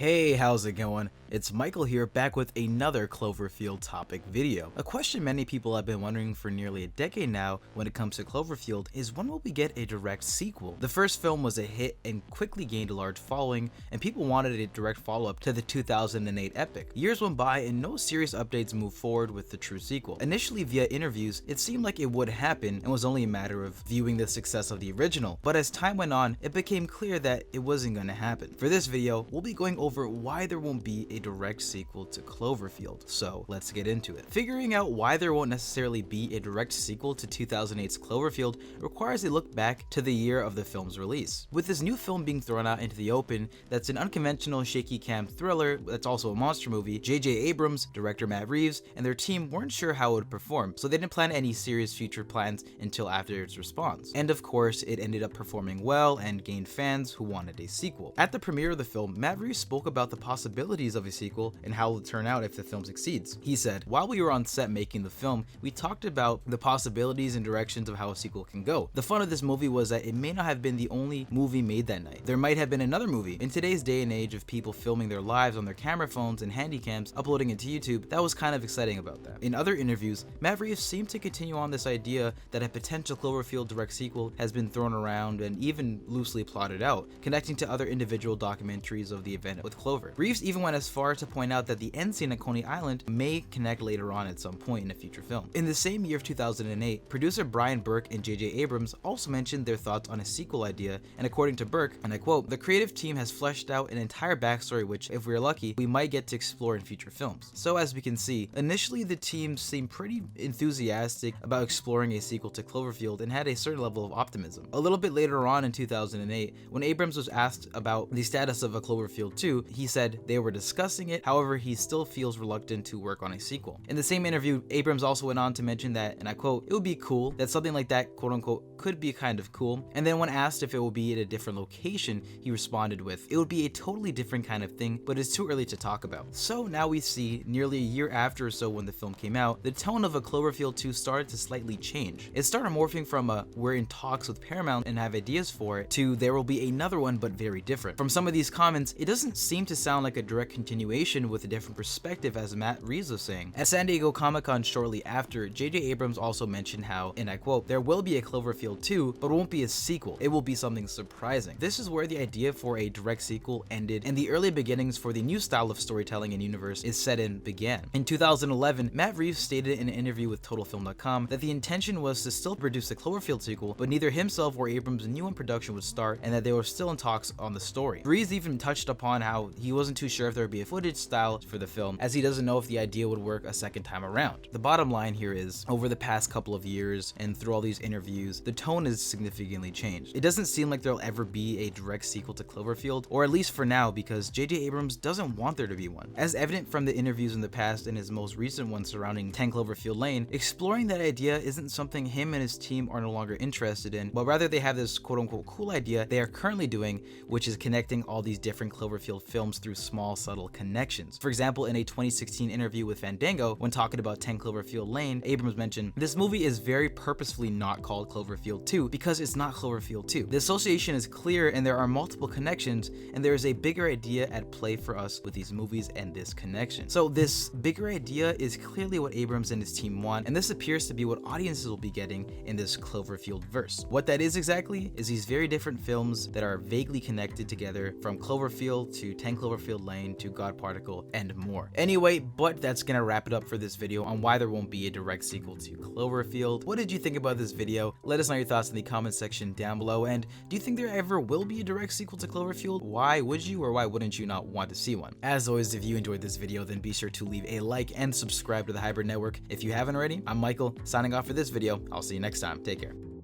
Hey, how's it going? It's Michael here, back with another Cloverfield topic video. A question many people have been wondering for nearly a decade now when it comes to Cloverfield is when will we get a direct sequel? The first film was a hit and quickly gained a large following, and people wanted a direct follow-up to the 2008 epic. Years went by and no serious updates moved forward with the true sequel. Initially via interviews, it seemed like it would happen and was only a matter of viewing the success of the original, but as time went on, it became clear that it wasn't going to happen. For this video, we'll be going over why there won't be a direct sequel to Cloverfield, so let's get into it. Figuring out why there won't necessarily be a direct sequel to 2008's Cloverfield requires a look back to the year of the film's release. With this new film being thrown out into the open that's an unconventional shaky cam thriller that's also a monster movie, J.J. Abrams, director Matt Reeves, and their team weren't sure how it would perform, so they didn't plan any serious future plans until after its response. And of course, it ended up performing well and gained fans who wanted a sequel. At the premiere of the film, Matt Reeves spoke about the possibilities of a sequel and how it will turn out if the film succeeds. He said, "While we were on set making the film, we talked about the possibilities and directions of how a sequel can go. The fun of this movie was that it may not have been the only movie made that night. There might have been another movie. In today's day and age of people filming their lives on their camera phones and handycams, uploading it to YouTube, that was kind of exciting about that." In other interviews, Matt Reeves seemed to continue on this idea that a potential Cloverfield direct sequel has been thrown around and even loosely plotted out, connecting to other individual documentaries of the event with Clover. Reeves even went as far to point out that the end scene at Coney Island may connect later on at some point in a future film. In the same year of 2008, producer Brian Burke and J.J. Abrams also mentioned their thoughts on a sequel idea, and according to Burke, and I quote, "The creative team has fleshed out an entire backstory which, if we're lucky, we might get to explore in future films." So as we can see, initially the team seemed pretty enthusiastic about exploring a sequel to Cloverfield and had a certain level of optimism. A little bit later on in 2008, when Abrams was asked about the status of a Cloverfield 2, he said they were discussing it, however he still feels reluctant to work on a sequel. In the same interview, Abrams also went on to mention that, and I quote, "It would be cool, that something like that quote unquote could be kind of cool," and then when asked if it will be at a different location, he responded with, "It would be a totally different kind of thing, but it's too early to talk about." So now we see, nearly a year after or so when the film came out, the tone of a Cloverfield 2 started to slightly change. It started morphing from a "we're in talks with Paramount and have ideas for it" to "there will be another one but very different." From some of these comments, it doesn't seem to sound like a direct continuation with a different perspective, as Matt Reeves was saying. At San Diego Comic-Con shortly after, J.J. Abrams also mentioned how, and I quote, "There will be a Cloverfield 2, but it won't be a sequel. It will be something surprising." This is where the idea for a direct sequel ended and the early beginnings for the new style of storytelling and universe is set in began. In 2011, Matt Reeves stated in an interview with TotalFilm.com that the intention was to still produce the Cloverfield sequel, but neither himself or Abrams knew when production would start and that they were still in talks on the story. Reeves even touched upon how he wasn't too sure if there would be a footage style for the film, as he doesn't know if the idea would work a second time around. The bottom line here is, over the past couple of years and through all these interviews, the tone has significantly changed. It doesn't seem like there'll ever be a direct sequel to Cloverfield, or at least for now, because J.J. Abrams doesn't want there to be one. As evident from the interviews in the past and his most recent one surrounding 10 Cloverfield Lane, exploring that idea isn't something him and his team are no longer interested in, but rather they have this quote-unquote cool idea they are currently doing, which is connecting all these different Cloverfield films through small, subtle connections. For example, in a 2016 interview with Fandango, when talking about 10 Cloverfield Lane, Abrams mentioned, "This movie is very purposefully not called Cloverfield 2 because it's not Cloverfield 2. The association is clear and there are multiple connections, and there is a bigger idea at play for us with these movies and this connection." So this bigger idea is clearly what Abrams and his team want, and this appears to be what audiences will be getting in this Cloverfield verse. What that is exactly is these very different films that are vaguely connected together, from Cloverfield to 10 Cloverfield Lane to God Particle and more. Anyway, but that's gonna wrap it up for this video on why there won't be a direct sequel to Cloverfield. What did you think about this video? Let us know your thoughts in the comment section down below, and do you think there ever will be a direct sequel to Cloverfield? Why would you or why wouldn't you not want to see one? As always, if you enjoyed this video, then be sure to leave a like and subscribe to the Hybrid Network if you haven't already. I'm Michael, signing off for this video. I'll see you next time. Take care.